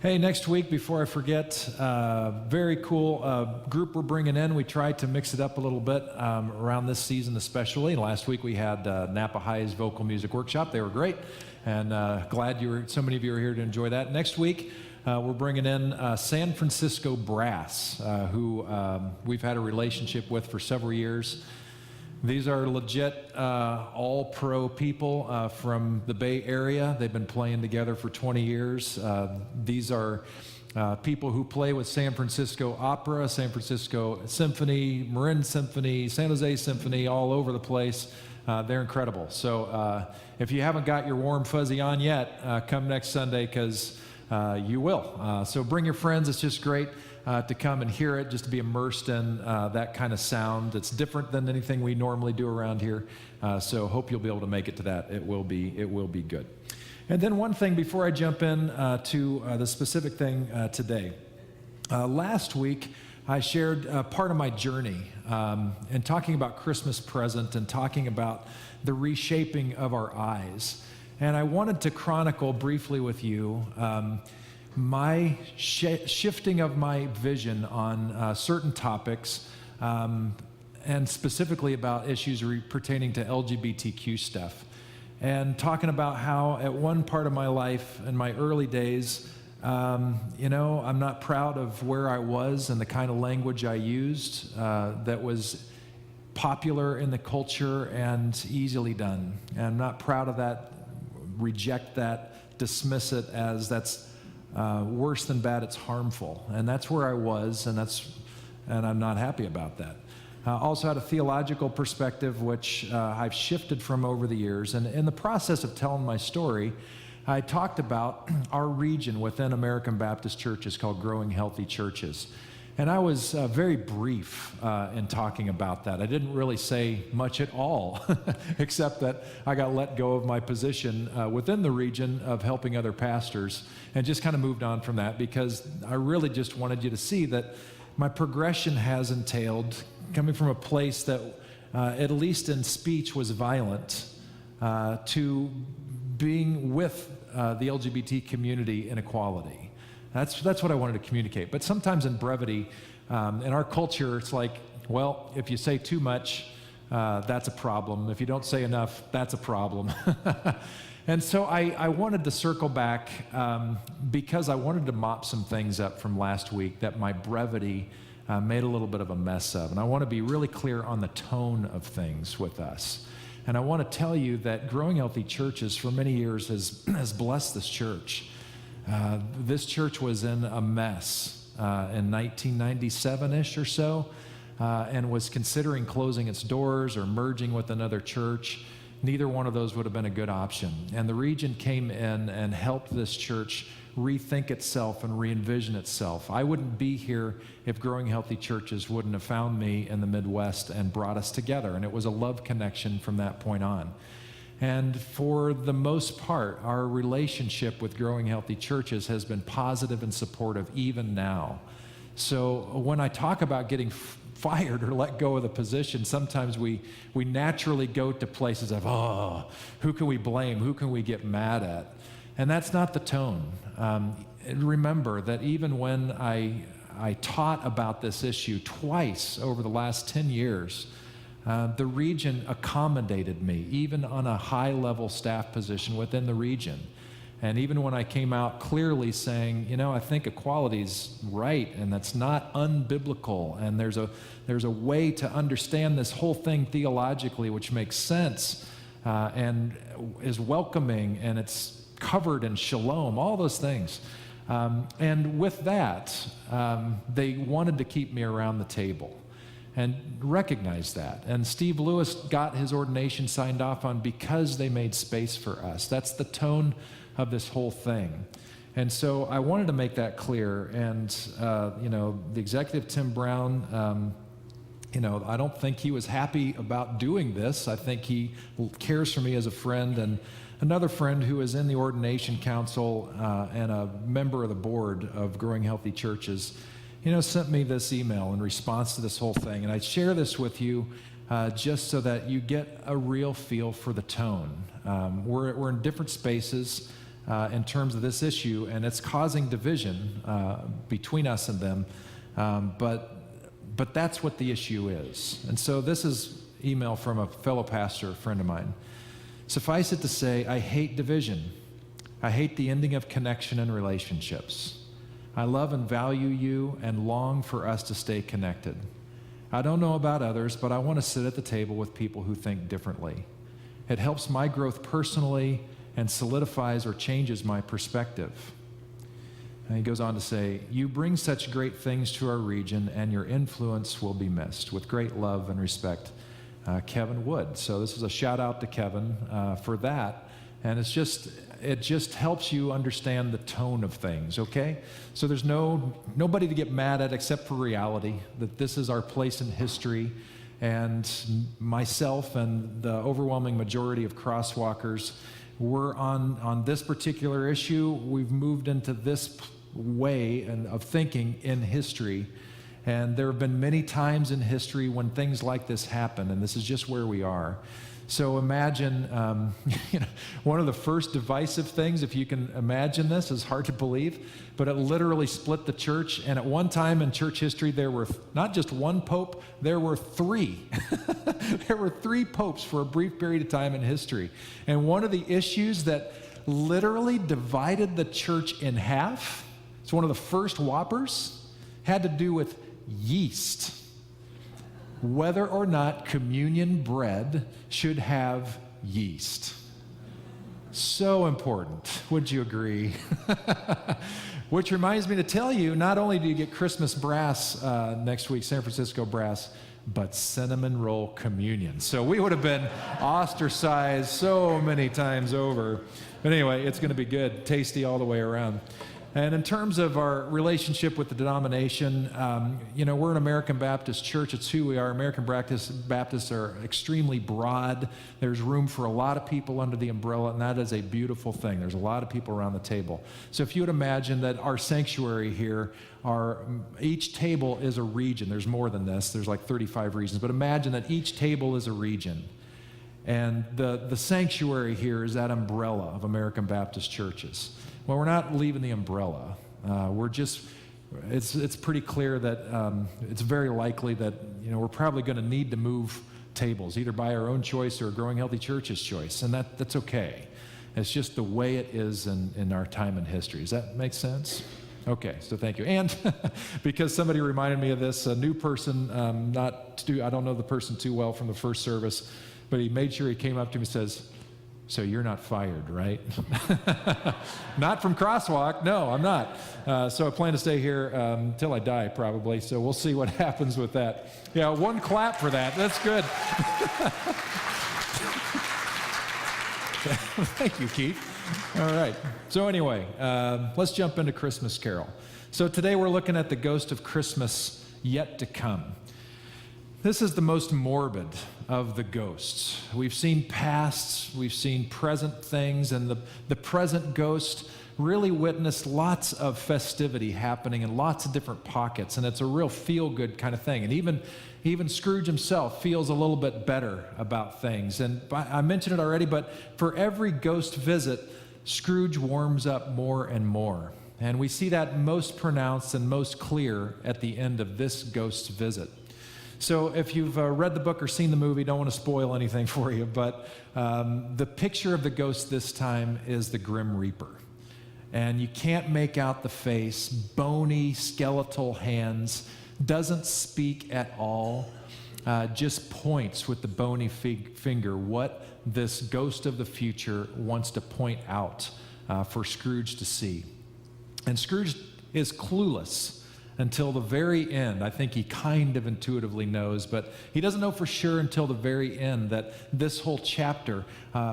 Hey, next week, before I forget, very cool group we're bringing in. We tried to mix it up a little bit around this season especially. Last week we had Napa High's Vocal Music Workshop. They were great, and glad so many of you are here to enjoy that. Next week, we're bringing in San Francisco Brass, who we've had a relationship with for several years. These are legit all-pro people from the Bay Area. They've been playing together for 20 years. These are people who play with San Francisco Opera, San Francisco Symphony, Marin Symphony, San Jose Symphony, all over the place. They're incredible. So if you haven't got your warm fuzzy on yet, come next Sunday because you will. So bring your friends. It's just great to come and hear it, just to be immersed in that kind of sound. It's different than anything we normally do around here. So hope you'll be able to make it to that. It will be good. And then one thing before I jump in to the specific thing today. Last week, I shared part of my journey and talking about Christmas present and talking about the reshaping of our eyes. And I wanted to chronicle briefly with you my shifting of my vision on certain topics, and specifically about issues pertaining to LGBTQ stuff. And talking about how at one part of my life, in my early days, I'm not proud of where I was and the kind of language I used that was popular in the culture and easily done. And I'm not proud of that, reject that, dismiss it as that's worse than bad, it's harmful. And that's where I was, and I'm not happy about that. Also had a theological perspective, which I've shifted from over the years. And in the process of telling my story, I talked about our region within American Baptist churches called Growing Healthy Churches. And I was very brief in talking about that. I didn't really say much at all, except that I got let go of my position within the region of helping other pastors and just kind of moved on from that because I really just wanted you to see that my progression has entailed coming from a place that, at least in speech, was violent to being with the LGBT community in equality. That's what I wanted to communicate. But sometimes in brevity, in our culture, it's like, well, if you say too much, that's a problem. If you don't say enough, that's a problem. And so I wanted to circle back because I wanted to mop some things up from last week that my brevity made a little bit of a mess of. And I want to be really clear on the tone of things with us. And I want to tell you that Growing Healthy Churches for many years has blessed this church. This church was in a mess in 1997-ish or so, and was considering closing its doors or merging with another church. Neither one of those would have been a good option. And the region came in and helped this church rethink itself and re-envision itself. I wouldn't be here if Growing Healthy Churches wouldn't have found me in the Midwest and brought us together. And it was a love connection from that point on. And for the most part, our relationship with Growing Healthy Churches has been positive and supportive even now. So when I talk about getting fired or let go of the position, sometimes we naturally go to places of, oh, who can we blame? Who can we get mad at? And that's not the tone. Remember that even when I taught about this issue twice over the last 10 years, the region accommodated me, even on a high-level staff position within the region. And even when I came out clearly saying, I think equality's right, and that's not unbiblical, and there's a way to understand this whole thing theologically which makes sense and is welcoming, and it's covered in shalom, all those things. And with that, they wanted to keep me around the table and recognize that. And Steve Lewis got his ordination signed off on because they made space for us. That's the tone of this whole thing. And so I wanted to make that clear. And, the executive, Tim Brown, I don't think he was happy about doing this. I think he cares for me as a friend. And another friend who is in the ordination council and a member of the board of Growing Healthy Churches, sent me this email in response to this whole thing. And I share this with you just so that you get a real feel for the tone. We're in different spaces. in terms of this issue, and it's causing division between us and them. But that's what the issue is. And so this is email from a fellow pastor, a friend of mine. Suffice it to say, I hate division. I hate the ending of connection and relationships. I love and value you and long for us to stay connected. I don't know about others, but I want to sit at the table with people who think differently. It helps my growth personally and solidifies or changes my perspective. And he goes on to say, you bring such great things to our region and your influence will be missed. With great love and respect, Kevin Wood. So this is a shout out to Kevin for that. And it just helps you understand the tone of things, okay? So there's nobody to get mad at except for reality, that this is our place in history. And myself and the overwhelming majority of crosswalkers, we're on this particular issue. We've moved into this way of thinking in history. And there have been many times in history when things like this happen, and this is just where we are. So imagine, one of the first divisive things, if you can imagine this, is hard to believe, but it literally split the church. And at one time in church history, there were not just one pope, there were three. There were three popes for a brief period of time in history. And one of the issues that literally divided the church in half, it's one of the first whoppers, had to do with yeast. Whether or not communion bread should have yeast. So important. Would you agree? Which reminds me to tell you, not only do you get Christmas brass next week, San Francisco brass, but cinnamon roll communion. So we would have been ostracized so many times over. But anyway, it's going to be good, tasty all the way around. And in terms of our relationship with the denomination, we're an American Baptist church. It's who we are. American Baptists are extremely broad. There's room for a lot of people under the umbrella, and that is a beautiful thing. There's a lot of people around the table. So if you would imagine that our sanctuary here, each table is a region. There's more than this. There's like 35 regions. But imagine that each table is a region. And the sanctuary here is that umbrella of American Baptist churches. Well, we're not leaving the umbrella. It's pretty clear that it's very likely that, we're probably going to need to move tables, either by our own choice or Growing Healthy Church's choice, and that's okay. It's just the way it is in our time in history. Does that make sense? Okay, so thank you. And because somebody reminded me of this, a new person, I don't know the person too well from the first service, but he made sure he came up to me and says, so you're not fired, right? Not from Crosswalk. No, I'm not. So I plan to stay here until I die, probably. So we'll see what happens with that. Yeah, one clap for that. That's good. Thank you, Keith. All right. So anyway, let's jump into Christmas Carol. So today we're looking at the Ghost of Christmas Yet to Come. This is the most morbid of the ghosts. We've seen pasts, we've seen present things, and the present ghost really witnessed lots of festivity happening in lots of different pockets, and it's a real feel-good kind of thing. And even Scrooge himself feels a little bit better about things. And I mentioned it already, but for every ghost visit, Scrooge warms up more and more. And we see that most pronounced and most clear at the end of this ghost's visit. So if you've read the book or seen the movie, don't want to spoil anything for you, but the picture of the ghost this time is the Grim Reaper. And you can't make out the face, bony, skeletal hands, doesn't speak at all, just points with the bony finger what this ghost of the future wants to point out for Scrooge to see. And Scrooge is clueless until the very end. I think he kind of intuitively knows, but he doesn't know for sure until the very end that this whole chapter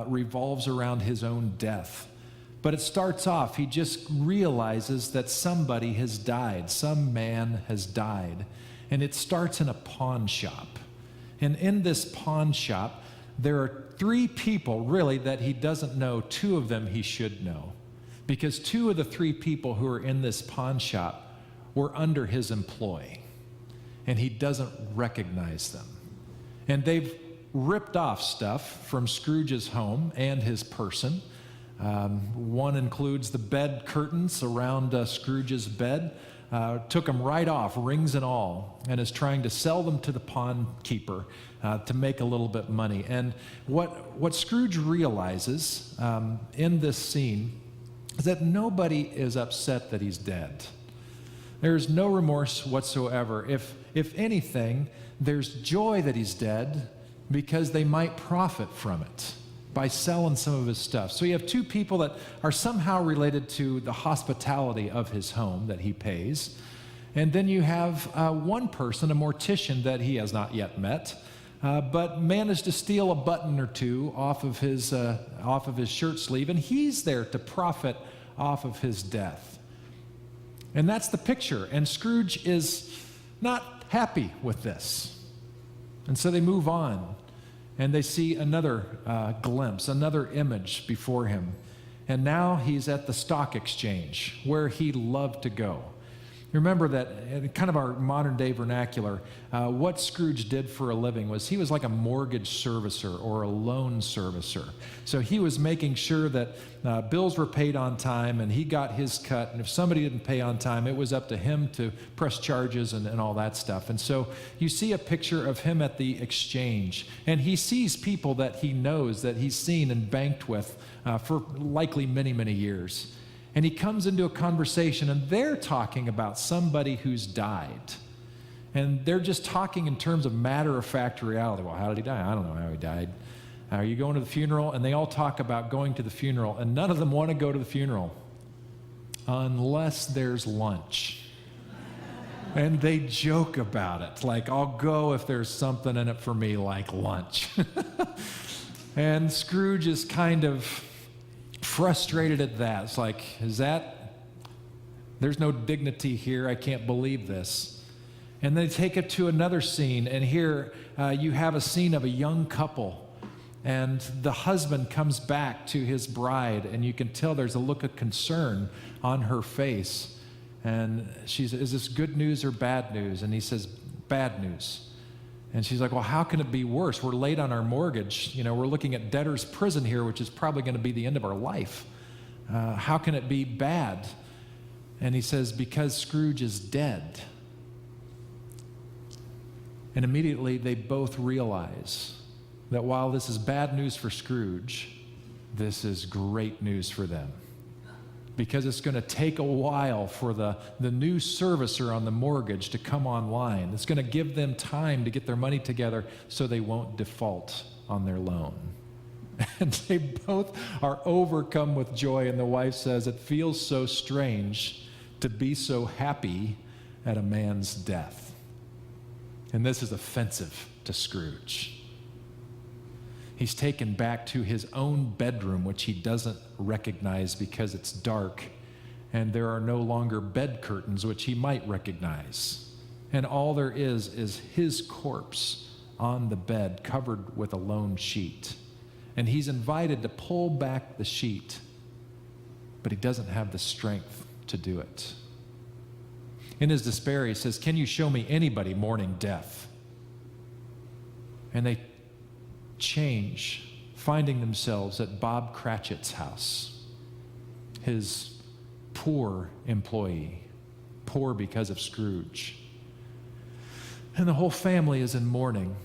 revolves around his own death. But it starts off, he just realizes that somebody has died, some man has died, and it starts in a pawn shop. And in this pawn shop, there are three people really that he doesn't know. Two of them he should know, because two of the three people who are in this pawn shop were under his employ, and he doesn't recognize them. And they've ripped off stuff from Scrooge's home and his person. One includes the bed curtains around Scrooge's bed. Took them right off, rings and all, and is trying to sell them to the pawn keeper to make a little bit money. And what Scrooge realizes in this scene is that nobody is upset that he's dead. There's no remorse whatsoever. If anything, there's joy that he's dead because they might profit from it by selling some of his stuff. So you have two people that are somehow related to the hospitality of his home that he pays. And then you have one person, a mortician that he has not yet met, but managed to steal a button or two off of his shirt sleeve, and he's there to profit off of his death. And that's the picture. And Scrooge is not happy with this. And so they move on. And they see another glimpse, another image before him. And now he's at the stock exchange where he loved to go. Remember that in kind of our modern day vernacular, what Scrooge did for a living was he was like a mortgage servicer or a loan servicer. So he was making sure that bills were paid on time and he got his cut. And if somebody didn't pay on time, it was up to him to press charges and all that stuff. And so you see a picture of him at the exchange. And he sees people that he knows, that he's seen and banked with for likely many, many years. And he comes into a conversation, and they're talking about somebody who's died. And they're just talking in terms of matter-of-fact reality. Well, how did he die? I don't know how he died. Are you going to the funeral? And they all talk about going to the funeral, and none of them want to go to the funeral unless there's lunch. And they joke about it, like, I'll go if there's something in it for me, like lunch. And Scrooge is kind of frustrated at that. It's like, there's no dignity here. I can't believe this. And they take it to another scene, and here you have a scene of a young couple, and the husband comes back to his bride, and you can tell there's a look of concern on her face. And she says, is this good news or bad news? And he says, bad news. And she's like, well, how can it be worse? We're late on our mortgage. You know, we're looking at debtor's prison here, which is probably going to be the end of our life. How can it be bad? And he says, because Scrooge is dead. And immediately they both realize that while this is bad news for Scrooge, this is great news for them. Because it's going to take a while for the new servicer on the mortgage to come online. It's going to give them time to get their money together so they won't default on their loan. And they both are overcome with joy, and the wife says, it feels so strange to be so happy at a man's death. And this is offensive to Scrooge. He's taken back to his own bedroom, which he doesn't recognize because it's dark, and there are no longer bed curtains, which he might recognize. And all there is his corpse on the bed, covered with a lone sheet. And he's invited to pull back the sheet, but he doesn't have the strength to do it. In his despair, he says, can you show me anybody mourning death? And they change, finding themselves at Bob Cratchit's house, his poor employee, poor because of Scrooge. And the whole family is in mourning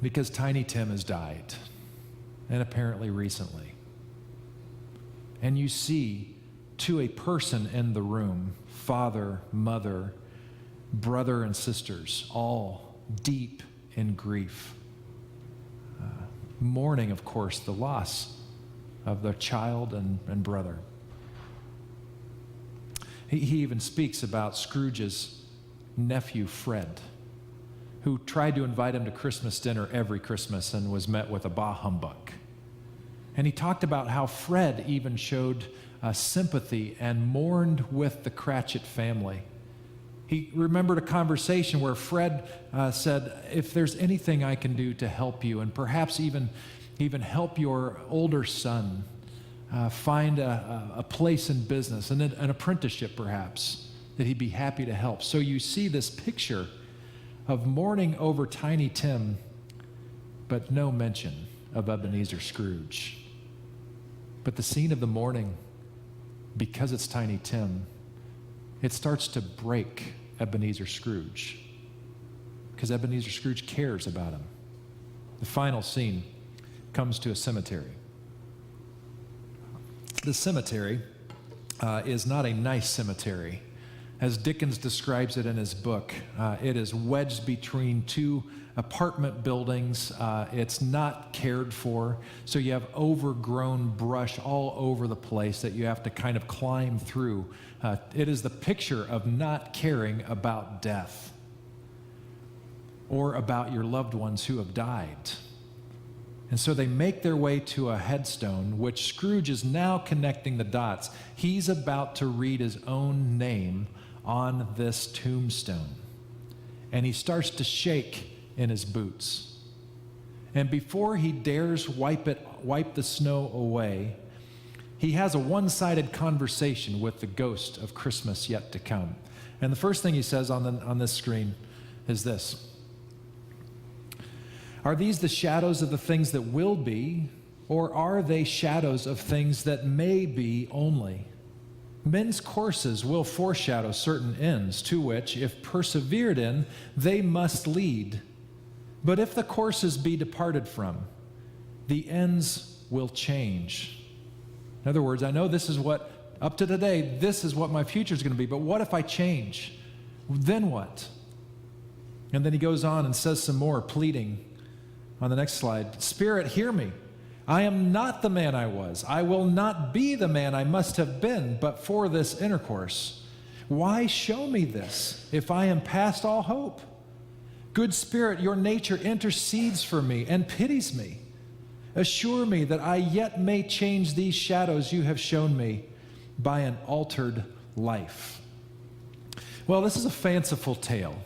because Tiny Tim has died, and apparently recently. And you see, to a person in the room, father, mother, brother, and sisters, all deep in grief. Mourning, of course, the loss of their child and brother. He even speaks about Scrooge's nephew, Fred, who tried to invite him to Christmas dinner every Christmas and was met with a bah humbug. And he talked about how Fred even showed sympathy and mourned with the Cratchit family. He remembered a conversation where Fred said, if there's anything I can do to help you, and perhaps even help your older son find a place in business, and an apprenticeship perhaps, that he'd be happy to help. So you see this picture of mourning over Tiny Tim, but no mention of Ebenezer Scrooge. But the scene of the morning, because it's Tiny Tim, it starts to break Ebenezer Scrooge, because Ebenezer Scrooge cares about him. The final scene comes to a cemetery. The cemetery is not a nice cemetery. As Dickens describes it in his book, it is wedged between two apartment buildings. It's not cared for, so you have overgrown brush all over the place that you have to kind of climb through. It is the picture of not caring about death or about your loved ones who have died. And so they make their way to a headstone, which Scrooge is now connecting the dots. He's about to read his own name on this tombstone. And he starts to shake in his boots. And before he dares wipe the snow away, he has a one-sided conversation with the ghost of Christmas yet to come. And the first thing he says on this screen is this: "Are these the shadows of the things that will be, or are they shadows of things that may be only? Men's courses will foreshadow certain ends, to which, if persevered in, they must lead. But if the courses be departed from, the ends will change." In other words, I know this is what, up to today, this is what my future is going to be, but what if I change? Then what? And then he goes on and says some more, pleading on the next slide. "Spirit, hear me. I am not the man I was. I will not be the man I must have been, but for this intercourse. Why show me this, if I am past all hope? Good Spirit, your nature intercedes for me and pities me. Assure me that I yet may change these shadows you have shown me by an altered life." Well, this is a fanciful tale.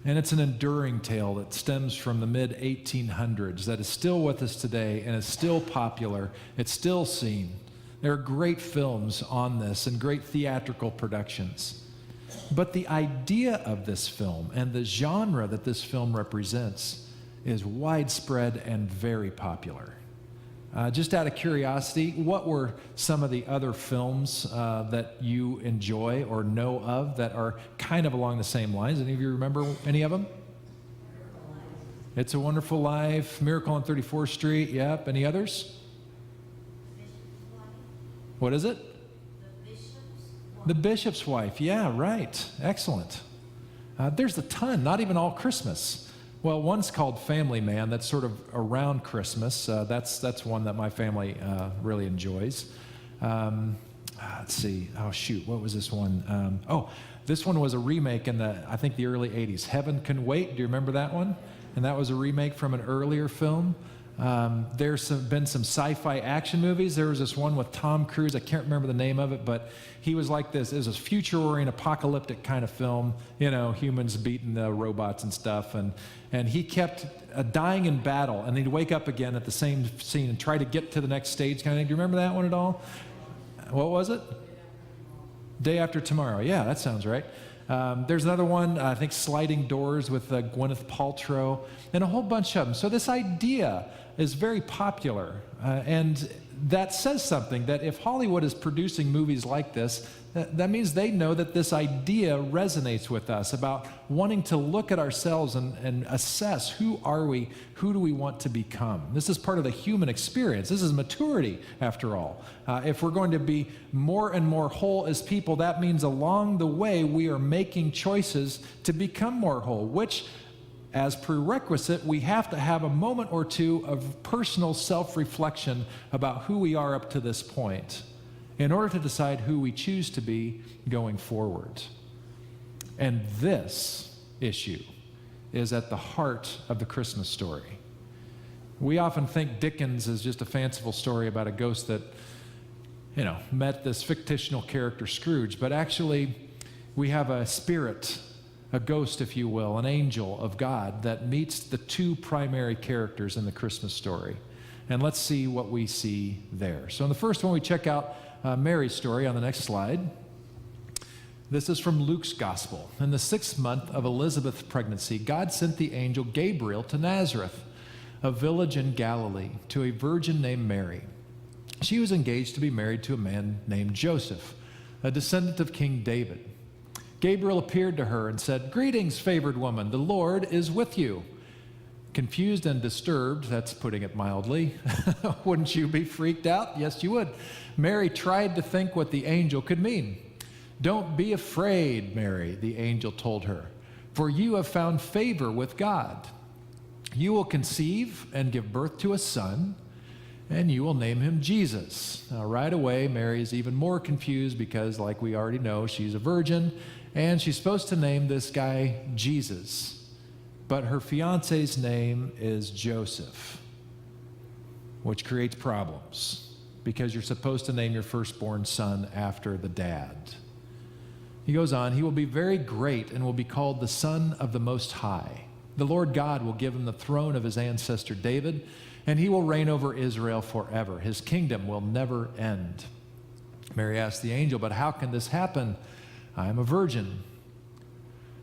And it's an enduring tale that stems from the mid-1800s that is still with us today and is still popular. It's still seen. There are great films on this and great theatrical productions. But the idea of this film and the genre that this film represents is widespread and very popular. Just out of curiosity, what were some of the other films that you enjoy or know of that are kind of along the same lines? Any of you remember any of them? It's a Wonderful Life, Miracle on 34th Street, yep. Any others? What is it? The Bishop's Wife, yeah, right. Excellent. There's a ton, not even all Christmas. Well, one's called Family Man. That's sort of around Christmas. That's one that my family really enjoys. Let's see. Oh, shoot. What was this one? This one was a remake in I think the early 80s. Heaven Can Wait. Do you remember that one? And that was a remake from an earlier film. There's been some sci-fi action movies. There was this one with Tom Cruise. I can't remember the name of it, but he was like this. It was a future-oriented, apocalyptic kind of film. You know, humans beating the robots and stuff. And he kept dying in battle, and he'd wake up again at the same scene and try to get to the next stage kind of thing. Do you remember that one at all? What was it? Day After Tomorrow. Yeah, that sounds right. There's another one, I think Sliding Doors with Gwyneth Paltrow, and a whole bunch of them. So this idea is very popular, and that says something, that if Hollywood is producing movies like this, that means they know that this idea resonates with us about wanting to look at ourselves and assess who are we, who do we want to become. This is part of the human experience. This is maturity, after all. If we're going to be more and more whole as people, that means along the way we are making choices to become more whole, which, as prerequisite, we have to have a moment or two of personal self-reflection about who we are up to this point in order to decide who we choose to be going forward. And this issue is at the heart of the Christmas story. We often think Dickens is just a fanciful story about a ghost that, met this fictional character Scrooge, but actually we have a spirit, a ghost, if you will, an angel of God that meets the two primary characters in the Christmas story. And let's see what we see there. So in the first one, we check out Mary's story on the next slide. This is from Luke's Gospel. In the 6th month of Elizabeth's pregnancy, God sent the angel Gabriel to Nazareth, a village in Galilee, to a virgin named Mary. She was engaged to be married to a man named Joseph, a descendant of King David. Gabriel appeared to her and said, "Greetings, favored woman, the Lord is with you." Confused and disturbed, that's putting it mildly, wouldn't you be freaked out? Yes, you would. Mary tried to think what the angel could mean. "Don't be afraid, Mary," the angel told her, "for you have found favor with God. You will conceive and give birth to a son, and you will name him Jesus." Now, right away, Mary is even more confused because, like we already know, she's a virgin, and she's supposed to name this guy Jesus. But her fiance's name is Joseph, which creates problems because you're supposed to name your firstborn son after the dad. He goes on, "He will be very great and will be called the Son of the Most High. The Lord God will give him the throne of his ancestor David, and he will reign over Israel forever. His kingdom will never end." Mary asked the angel, "But how can this happen? I am a virgin."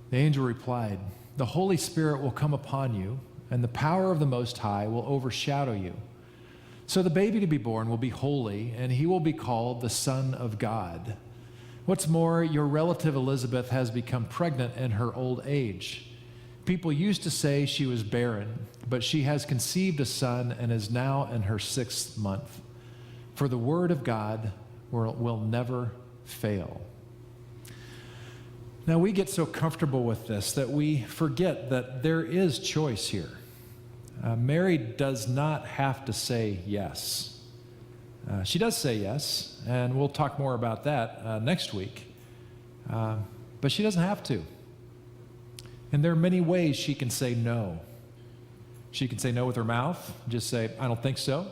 The angel replied, "The Holy Spirit will come upon you, and the power of the Most High will overshadow you. So the baby to be born will be holy, and he will be called the Son of God. What's more, your relative Elizabeth has become pregnant in her old age. People used to say she was barren, but she has conceived a son and is now in her 6th month. For the word of God will never fail." Now, we get so comfortable with this that we forget that there is choice here. Mary does not have to say yes. She does say yes, and we'll talk more about that next week. But she doesn't have to. And there are many ways she can say no. She can say no with her mouth, just say, "I don't think so."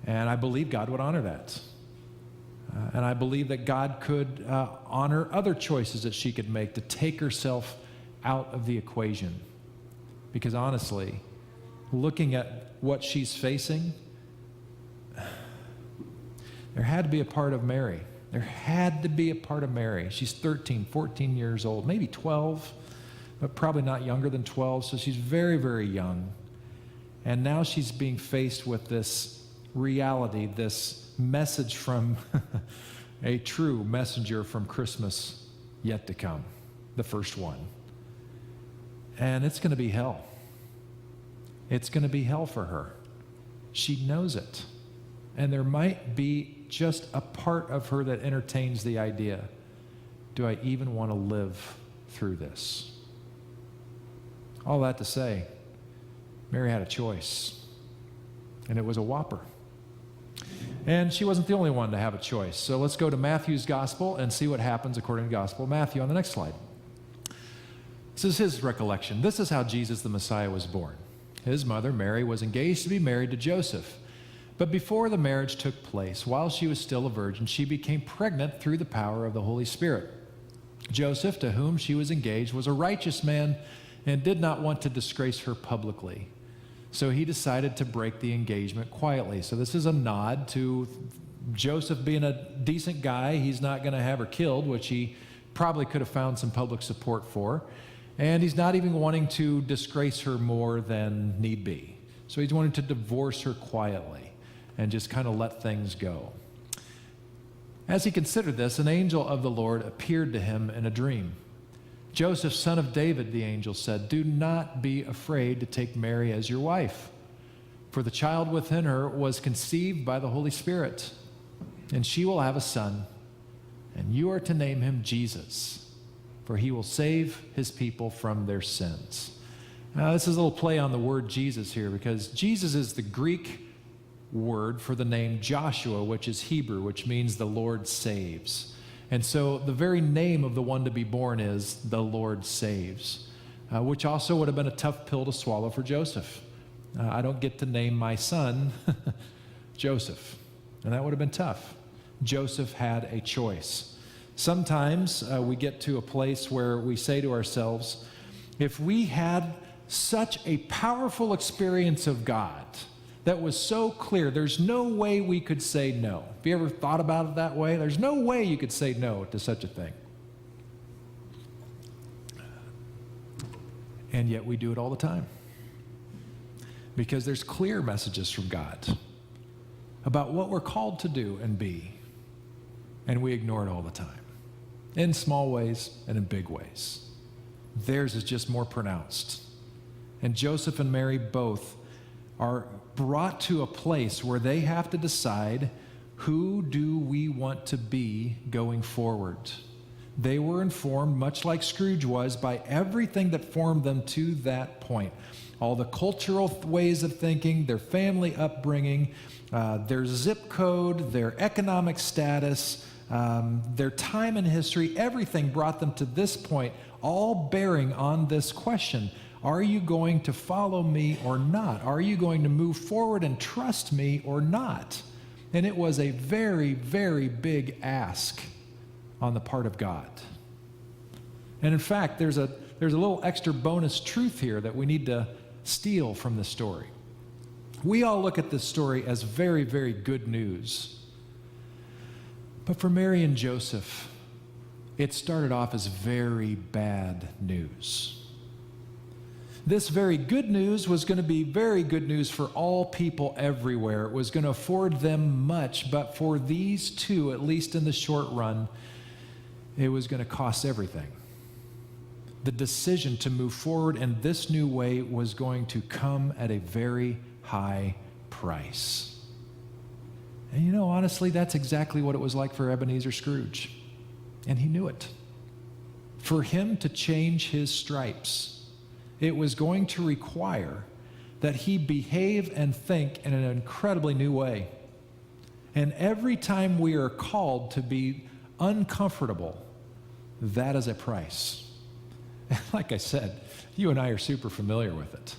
And I believe God would honor that. And I believe that God could honor other choices that she could make to take herself out of the equation. Because honestly, looking at what she's facing, there had to be a part of Mary. There had to be a part of Mary. She's 13, 14 years old, maybe 12, but probably not younger than 12, so she's very, very young. And now she's being faced with this reality, this message from a true messenger from Christmas yet to come, the first one. And it's going to be hell. It's going to be hell for her. She knows it. And there might be just a part of her that entertains the idea, do I even want to live through this? All that to say, Mary had a choice, and it was a whopper. And she wasn't the only one to have a choice. So let's go to Matthew's gospel and see what happens according to the Gospel of Matthew on the next slide. This is his recollection. This is how Jesus the Messiah was born. His mother, Mary, was engaged to be married to Joseph. But before the marriage took place, while she was still a virgin, she became pregnant through the power of the Holy Spirit. Joseph, to whom she was engaged, was a righteous man and did not want to disgrace her publicly. So he decided to break the engagement quietly. So this is a nod to Joseph being a decent guy. He's not going to have her killed, which he probably could have found some public support for. And he's not even wanting to disgrace her more than need be. So he's wanting to divorce her quietly and just kind of let things go. As he considered this, an angel of the Lord appeared to him in a dream. "Joseph, son of David," the angel said, "do not be afraid to take Mary as your wife, for the child within her was conceived by the Holy Spirit, and she will have a son, and you are to name him Jesus, for he will save his people from their sins." Now, this is a little play on the word Jesus here, because Jesus is the Greek word for the name Joshua, which is Hebrew, which means the Lord saves. And so the very name of the one to be born is the Lord saves, which also would have been a tough pill to swallow for Joseph. I don't get to name my son Joseph, and that would have been tough. Joseph had a choice. Sometimes we get to a place where we say to ourselves, if we had such a powerful experience of God that was so clear, there's no way we could say no. Have you ever thought about it that way? There's no way you could say no to such a thing. And yet we do it all the time. Because there's clear messages from God. about what we're called to do and be, and we ignore it all the time, in small ways and in big ways. Theirs is just more pronounced. And Joseph and Mary both are brought to a place where they have to decide, who do we want to be going forward? They were informed, much like Scrooge was, by everything that formed them to that point. All the cultural ways of thinking, their family upbringing, their zip code, their economic status, their time in history, everything brought them to this point, all bearing on this question. Are you going to follow me or not? Are you going to move forward and trust me or not? And it was a very, very big ask on the part of God. And in fact, there's a little extra bonus truth here that we need to steal from the story. We all look at this story as very, very good news. But for Mary and Joseph, it started off as very bad news. This very good news was going to be very good news for all people everywhere. It was going to afford them much, but for these two, at least in the short run, it was going to cost everything. The decision to move forward in this new way was going to come at a very high price. And you know, honestly, that's exactly what it was like for Ebenezer Scrooge. And he knew it. For him to change his stripes, it was going to require that he behave and think in an incredibly new way. And every time we are called to be uncomfortable, that is a price. And like I said, you and I are super familiar with it.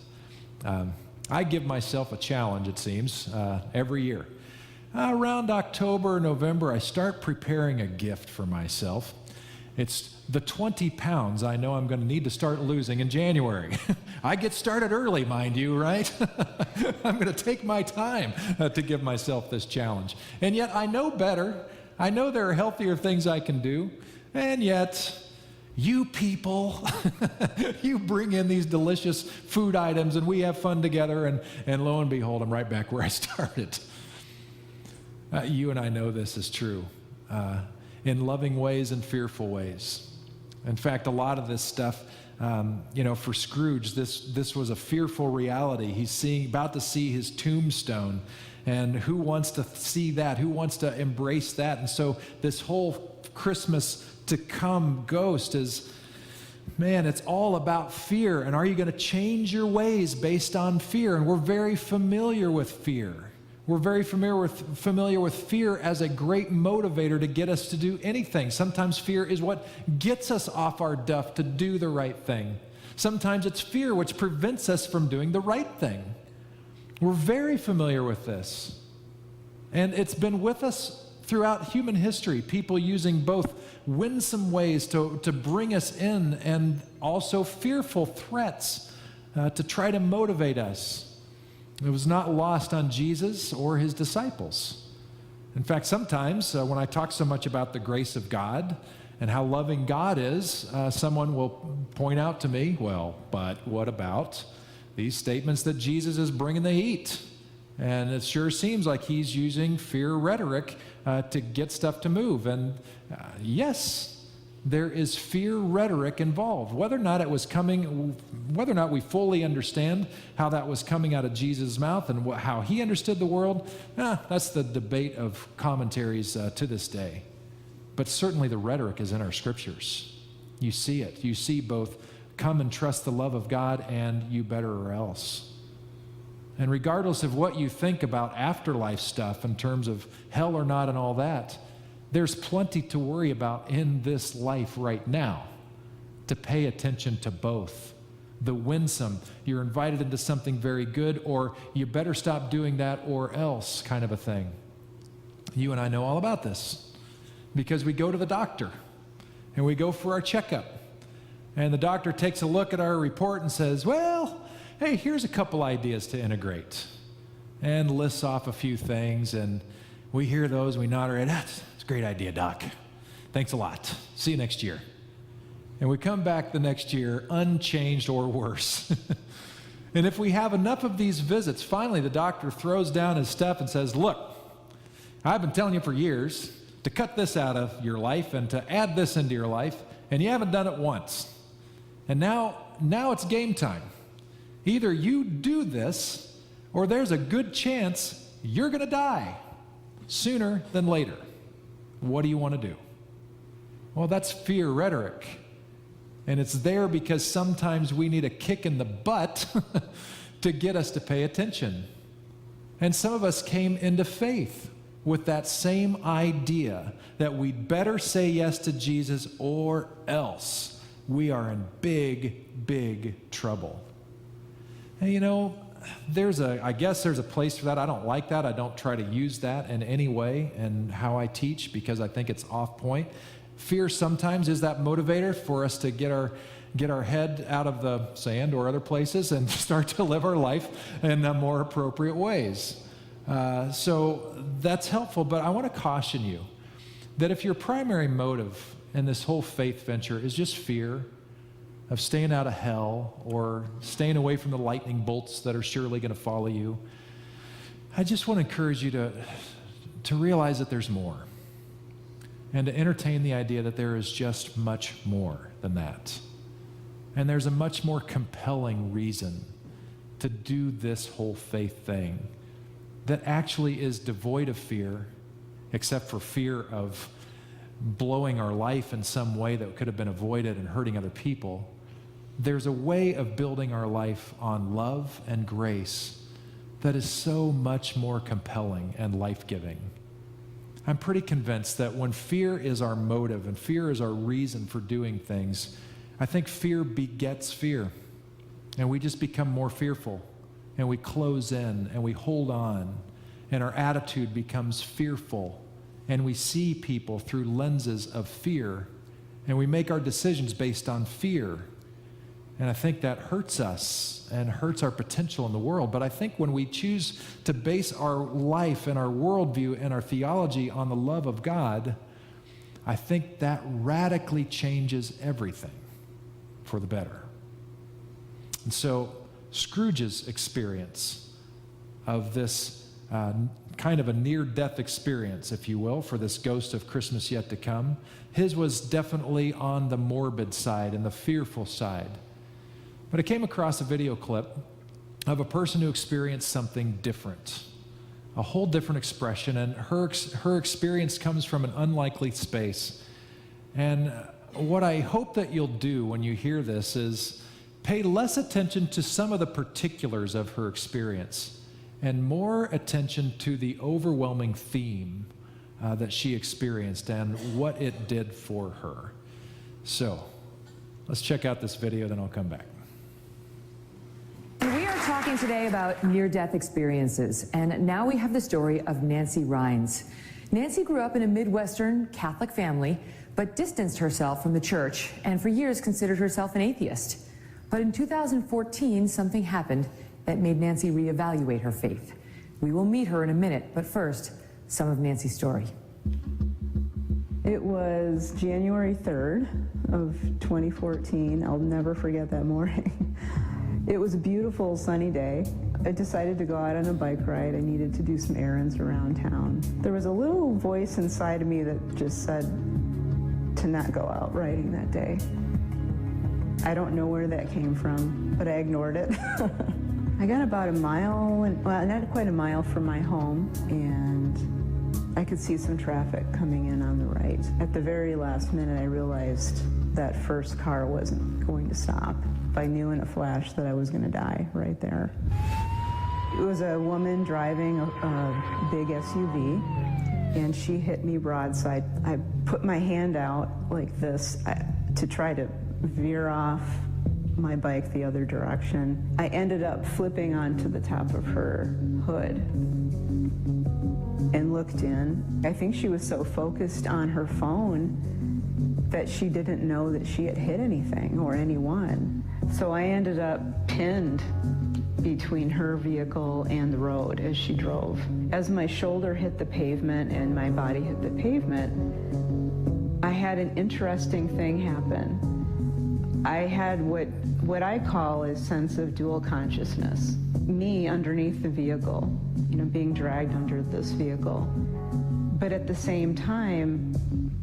I give myself a challenge, it seems, every year. Around October, November, I start preparing a gift for myself. It's the 20 pounds I know I'm going to need to start losing in January. I get started early, mind you, right? I'm going to take my time to give myself this challenge. And yet I know better. I know there are healthier things I can do. And yet, you people, you bring in these delicious food items and we have fun together, and lo and behold, I'm right back where I started. You and I know this is true in loving ways and fearful ways. In fact, a lot of this stuff, for Scrooge, this was a fearful reality. He's about to see his tombstone, and who wants to see that? Who wants to embrace that? And so this whole Christmas to come ghost is, man, it's all about fear. And are you going to change your ways based on fear? And we're very familiar with fear. We're very familiar with fear as a great motivator to get us to do anything. Sometimes fear is what gets us off our duff to do the right thing. Sometimes it's fear which prevents us from doing the right thing. We're very familiar with this. And it's been with us throughout human history, people using both winsome ways to bring us in and also fearful threats to try to motivate us. It was not lost on Jesus or his disciples. In fact, sometimes when I talk so much about the grace of God and how loving God is, someone will point out to me, well, but what about these statements that Jesus is bringing the heat? And it sure seems like he's using fear rhetoric to get stuff to move. And yes, there is fear rhetoric involved. Whether or not we fully understand how that was coming out of Jesus' mouth and how he understood the world, that's the debate of commentaries to this day. But certainly the rhetoric is in our scriptures. You see it. You see both come and trust the love of God and you better or else. And regardless of what you think about afterlife stuff in terms of hell or not and all that, there's plenty to worry about in this life right now to pay attention to both. The winsome, you're invited into something very good, or you better stop doing that or else kind of a thing. You and I know all about this because we go to the doctor and we go for our checkup. And the doctor takes a look at our report and says, well, hey, here's a couple ideas to integrate, and lists off a few things, and we hear those, we nod our head, that's a great idea, Doc. Thanks a lot. See you next year. And we come back the next year unchanged or worse. And if we have enough of these visits, finally the doctor throws down his stuff and says, look, I've been telling you for years to cut this out of your life and to add this into your life, and you haven't done it once. And now it's game time. Either you do this, or there's a good chance you're going to die sooner than later. What do you want to do? Well, that's fear rhetoric. And it's there because sometimes we need a kick in the butt to get us to pay attention. And some of us came into faith with that same idea that we'd better say yes to Jesus or else we are in big, big trouble. And you know, I guess there's a place for that. I don't like that. I don't try to use that in any way in how I teach because I think it's off point. Fear sometimes is that motivator for us to get our head out of the sand or other places and start to live our life in more appropriate ways. So that's helpful, but I want to caution you that if your primary motive in this whole faith venture is just fear of staying out of hell or staying away from the lightning bolts that are surely going to follow you, I just want to encourage you to realize that there's more and to entertain the idea that there is just much more than that. And there's a much more compelling reason to do this whole faith thing that actually is devoid of fear, except for fear of blowing our life in some way that could have been avoided and hurting other people. There's a way of building our life on love and grace that is so much more compelling and life-giving. I'm pretty convinced that when fear is our motive and fear is our reason for doing things, I think fear begets fear. And we just become more fearful. And we close in and we hold on. And our attitude becomes fearful. And we see people through lenses of fear. And we make our decisions based on fear. And I think that hurts us and hurts our potential in the world. But I think when we choose to base our life and our worldview and our theology on the love of God, I think that radically changes everything for the better. And so Scrooge's experience of this kind of a near-death experience, if you will, for this ghost of Christmas yet to come, his was definitely on the morbid side and the fearful side. But I came across a video clip of a person who experienced something different, a whole different expression, and her experience comes from an unlikely space. And what I hope that you'll do when you hear this is pay less attention to some of the particulars of her experience and more attention to the overwhelming theme that she experienced and what it did for her. So let's check out this video, then I'll come back. We are talking today about near-death experiences, and now we have the story of Nancy Rhines. Nancy grew up in a Midwestern Catholic family, but distanced herself from the church and for years considered herself an atheist. But in 2014, something happened that made Nancy reevaluate her faith. We will meet her in a minute, but first, some of Nancy's story. It was January 3rd of 2014. I'll never forget that morning. It was a beautiful sunny day. I decided to go out on a bike ride. I needed to do some errands around town. There was a little voice inside of me that just said to not go out riding that day. I don't know where that came from, but I ignored it. I got about a mile, well, not quite a mile from my home, and I could see some traffic coming in on the right. At the very last minute, I realized that first car wasn't going to stop. I knew in a flash that I was going to die right there. It was a woman driving a big SUV, and she hit me broadside. I put my hand out like this to try to veer off my bike the other direction. I ended up flipping onto the top of her hood and looked in. I think she was so focused on her phone that she didn't know that she had hit anything or anyone. So I ended up pinned between her vehicle and the road as she drove. As my shoulder hit the pavement and my body hit the pavement, I had an interesting thing happen. I had what I call a sense of dual consciousness. Me underneath the vehicle, being dragged under this vehicle. But at the same time,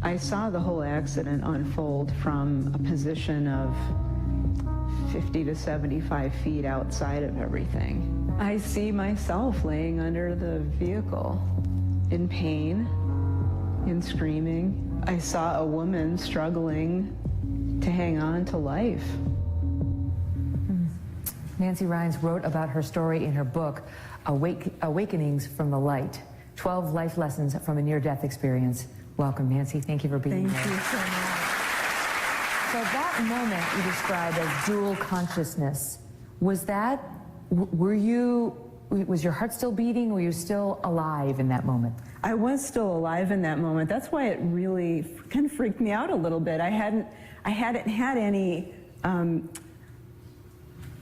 I saw the whole accident unfold from a position of 50 to 75 feet outside of everything. I see myself laying under the vehicle in pain, in screaming. I saw a woman struggling to hang on to life. Nancy Rhines wrote about her story in her book, Awakenings from the Light, 12 Life Lessons from a Near-Death Experience. Welcome, Nancy. Thank you for being here. Thank you so much. So that moment you described as dual consciousness, was your heart still beating? Were you still alive in that moment? I was still alive in that moment. That's why it really kind of freaked me out a little bit. I hadn't had any,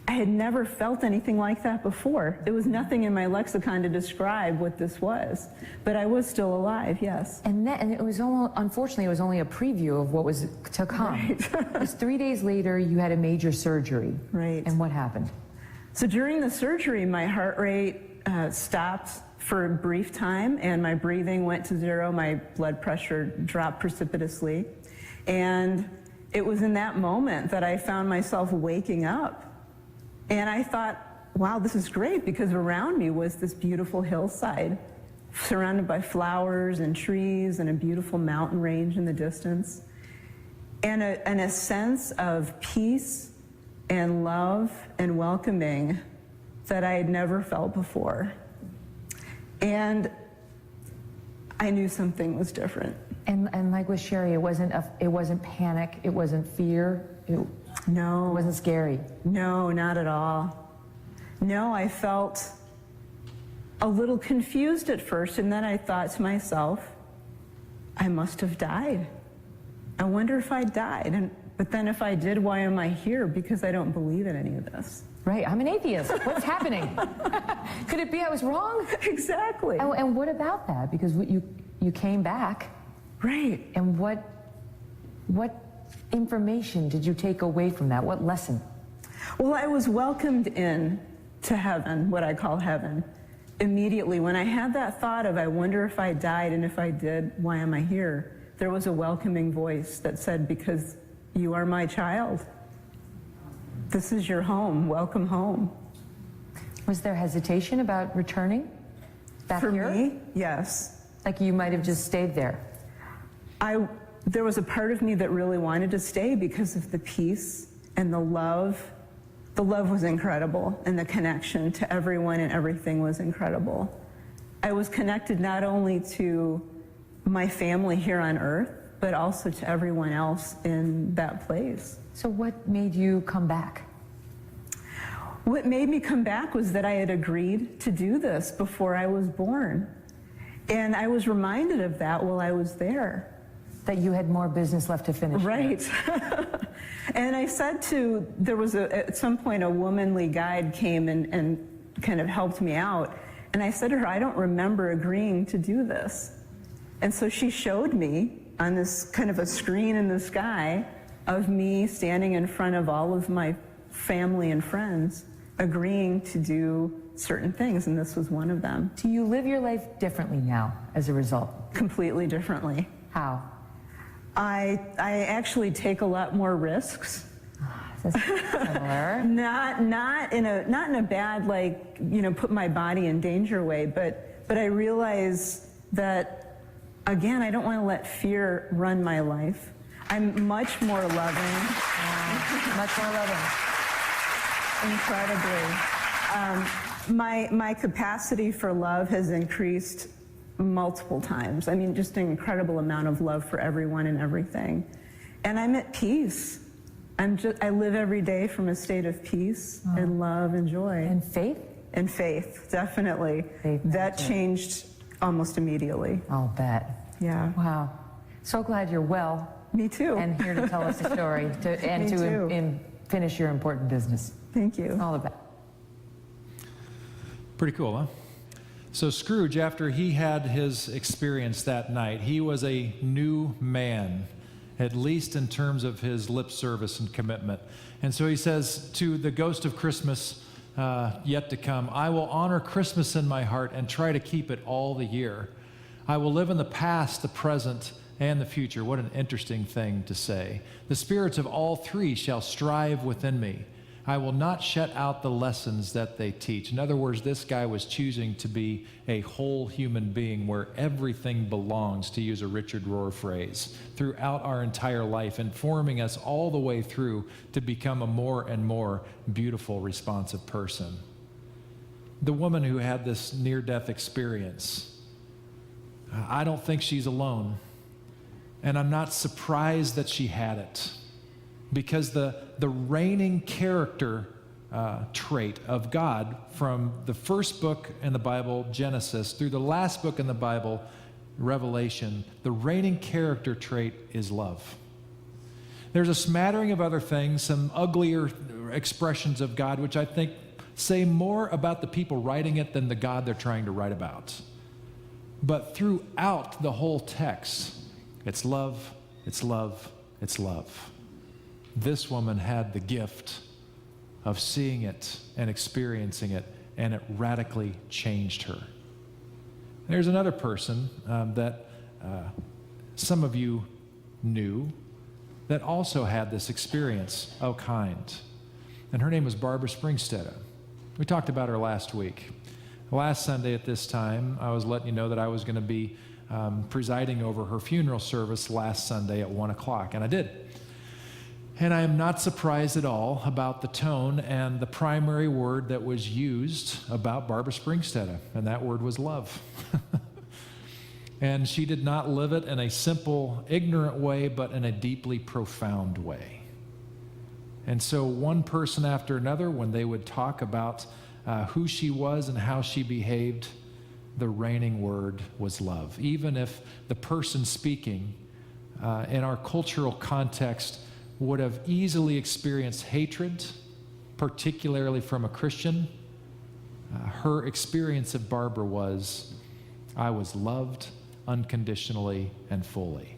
I had never felt anything like that before. There was nothing in my lexicon to describe what this was, but I was still alive, yes. And it was almost, unfortunately, it was only a preview of what was to come. Right. Because 3 days later, you had a major surgery. Right. And what happened? So during the surgery, my heart rate stopped for a brief time, and my breathing went to zero. My blood pressure dropped precipitously. And it was in that moment that I found myself waking up. And I thought, wow, this is great, because around me was this beautiful hillside surrounded by flowers and trees and a beautiful mountain range in the distance. And a sense of peace and love and welcoming that I had never felt before. And I knew something was different. And like with Sherry, it wasn't panic, it wasn't fear, No. it wasn't scary. No, not at all. No, I felt a little confused at first, and then I thought to myself, I must have died. I wonder if I died. But then if I did, why am I here? Because I don't believe in any of this. Right, I'm an atheist. What's happening? Could it be I was wrong? Exactly. And what about that? Because you came back. Right. And what information did you take away from that? What lesson? Well, I was welcomed in to heaven, what I call heaven, immediately. When I had that thought of, I wonder if I died, and if I did, why am I here? There was a welcoming voice that said, because you are my child. This is your home. Welcome home. Was there hesitation about returning back For here? me, yes. Like you might have just stayed there. There was a part of me that really wanted to stay because of the peace and the love. The love was incredible, and the connection to everyone and everything was incredible. I was connected not only to my family here on earth, but also to everyone else in that place. So what made you come back? What made me come back was that I had agreed to do this before I was born. And I was reminded of that while I was there. That you had more business left to finish. Right. And I said there was at some point a womanly guide came and kind of helped me out. And I said to her, I don't remember agreeing to do this. And so she showed me on this kind of a screen in the sky of me standing in front of all of my family and friends, agreeing to do certain things, and this was one of them. Do you live your life differently now as a result? Completely differently. How? I actually take a lot more risks. Is this similar? Not in a bad, like, put my body in danger way, but I realize that, again, I don't want to let fear run my life. I'm much more loving. Much more loving. Incredibly. My capacity for love has increased multiple times. I mean, just an incredible amount of love for everyone and everything. And I'm at peace. I live every day from a state of peace and love and joy. And faith? And faith, definitely. Faith, that changed almost immediately. I'll bet. Yeah. Wow. So glad you're well. Me too. And here to tell us the story Me too. Finish your important business. Thank you. All the best. Pretty cool, huh? So Scrooge, after he had his experience that night, he was a new man, at least in terms of his lip service and commitment. And so he says to the ghost of Christmas yet to come, I will honor Christmas in my heart and try to keep it all the year. I will live in the past, the present, and the future. What an interesting thing to say. The spirits of all three shall strive within me. I will not shut out the lessons that they teach. In other words, this guy was choosing to be a whole human being where everything belongs, to use a Richard Rohr phrase, throughout our entire life, informing us all the way through to become a more and more beautiful, responsive person. The woman who had this near-death experience, I don't think she's alone. And I'm not surprised that she had it, because the reigning character trait of God from the first book in the Bible, Genesis, through the last book in the Bible, Revelation, the reigning character trait is love. There's a smattering of other things, some uglier expressions of God, which I think say more about the people writing it than the God they're trying to write about. But throughout the whole text, it's love, it's love, it's love. This woman had the gift of seeing it and experiencing it, and it radically changed her. There's another person that some of you knew that also had this experience of kind, and her name was Barbara Springstead. We talked about her last week. Last Sunday at this time, I was letting you know that I was going to be presiding over her funeral service last Sunday at 1 o'clock, and I did. And I am not surprised at all about the tone and the primary word that was used about Barbara Springstead, and that word was love. And she did not live it in a simple, ignorant way, but in a deeply profound way. And so one person after another, when they would talk about who she was and how she behaved, the reigning word was love. Even if the person speaking in our cultural context would have easily experienced hatred, particularly from a Christian, her experience of Barbara was, I was loved unconditionally and fully.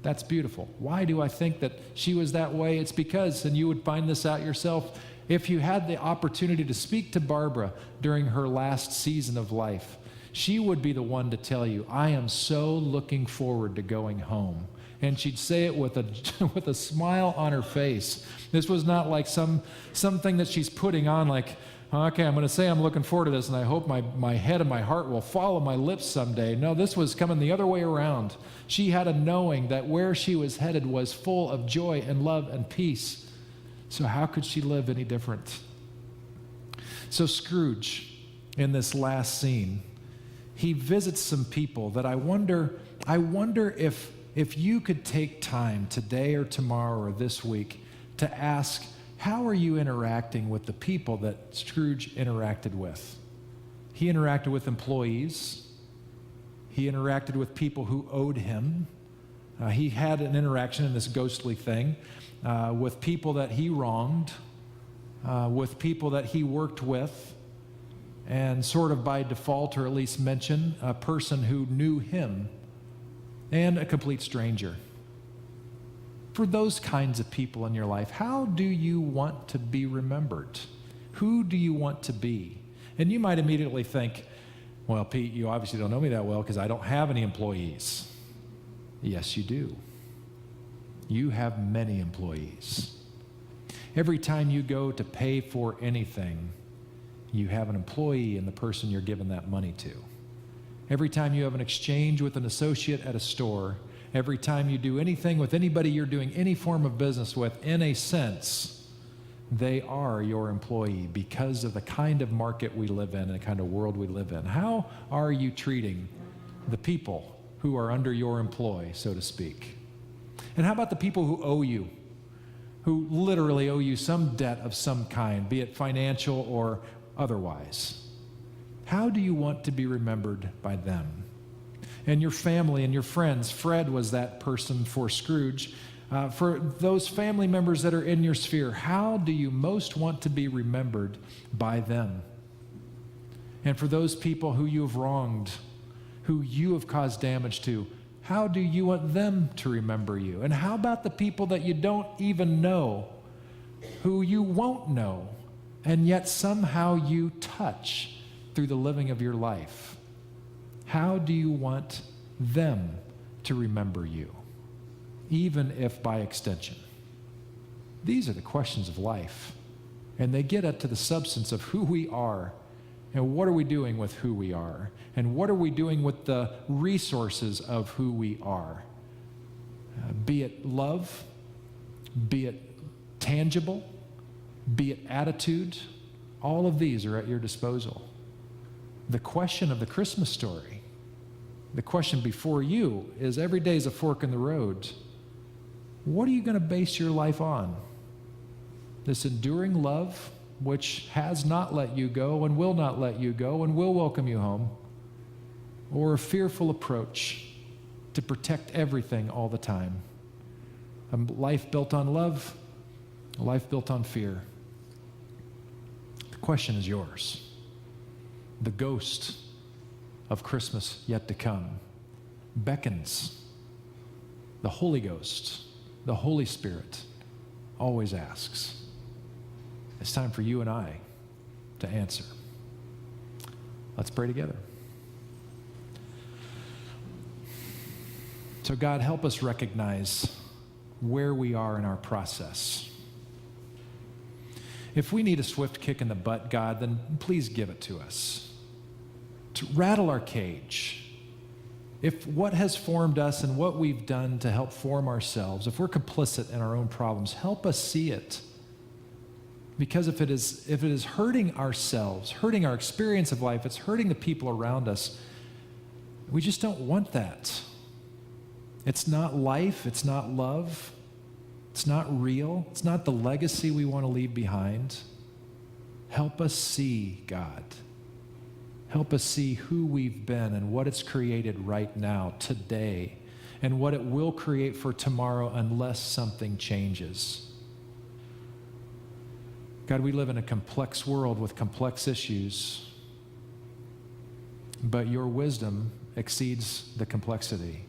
That's beautiful. Why do I think that she was that way? It's because, and you would find this out yourself, if you had the opportunity to speak to Barbara during her last season of life, she would be the one to tell you, I am so looking forward to going home. And she'd say it with a smile on her face. This was not like something that she's putting on like, okay, I'm going to say I'm looking forward to this, and I hope my head and my heart will follow my lips someday. No, this was coming the other way around. She had a knowing that where she was headed was full of joy and love and peace. So how could she live any different? So Scrooge, in this last scene, he visits some people that I wonder if you could take time today or tomorrow or this week to ask, how are you interacting with the people that Scrooge interacted with? He interacted with employees. He interacted with people who owed him. He had an interaction in this ghostly thing with people that he wronged, with people that he worked with, and sort of by default, or at least mention, a person who knew him, and a complete stranger. For those kinds of people in your life, how do you want to be remembered? Who do you want to be? And you might immediately think, well, Pete, you obviously don't know me that well because I don't have any employees. Yes, you do. You have many employees. Every time you go to pay for anything, you have an employee in the person you're giving that money to. Every time you have an exchange with an associate at a store, every time you do anything with anybody you're doing any form of business with, in a sense, they are your employee because of the kind of market we live in and the kind of world we live in. How are you treating the people who are under your employ, so to speak? And how about the people who owe you, who literally owe you some debt of some kind, be it financial or otherwise? How do you want to be remembered by them? And your family and your friends. Fred was that person for Scrooge. For those family members that are in your sphere, how do you most want to be remembered by them? And for those people who you have wronged, who you have caused damage to, how do you want them to remember you? And how about the people that you don't even know, who you won't know, and yet somehow you touch through the living of your life? How do you want them to remember you, even if by extension? These are the questions of life, and they get at to the substance of who we are, and what are we doing with who we are, and what are we doing with the resources of who we are. Be it love, be it tangible, be it attitude, all of these are at your disposal. The question of the Christmas story, the question before you is, every day is a fork in the road. What are you going to base your life on? This enduring love, which has not let you go and will not let you go and will welcome you home, or a fearful approach to protect everything all the time? A life built on love, a life built on fear. The question is yours. The ghost of Christmas yet to come beckons. The Holy Ghost, the Holy Spirit, always asks. It's time for you and I to answer. Let's pray together. So God, help us recognize where we are in our process. If we need a swift kick in the butt, God, then please give it to us. To rattle our cage. If what has formed us and what we've done to help form ourselves, if we're complicit in our own problems, help us see it. Because if it is hurting ourselves, hurting our experience of life, it's hurting the people around us, we just don't want that. It's not life, it's not love, it's not real, it's not the legacy we want to leave behind. Help us see, God. Help us see who we've been and what it's created right now, today, and what it will create for tomorrow unless something changes. God, we live in a complex world with complex issues, but your wisdom exceeds the complexity.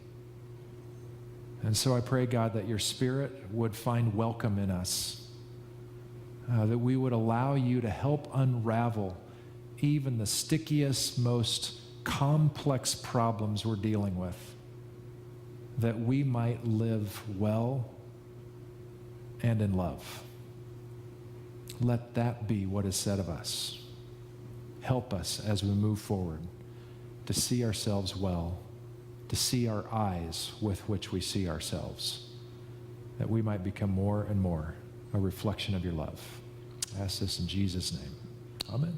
And so I pray, God, that your Spirit would find welcome in us, that we would allow you to help unravel even the stickiest, most complex problems we're dealing with, that we might live well and in love. Let that be what is said of us. Help us as we move forward to see ourselves well, to see our eyes with which we see ourselves, that we might become more and more a reflection of your love. I ask this in Jesus' name. Amen.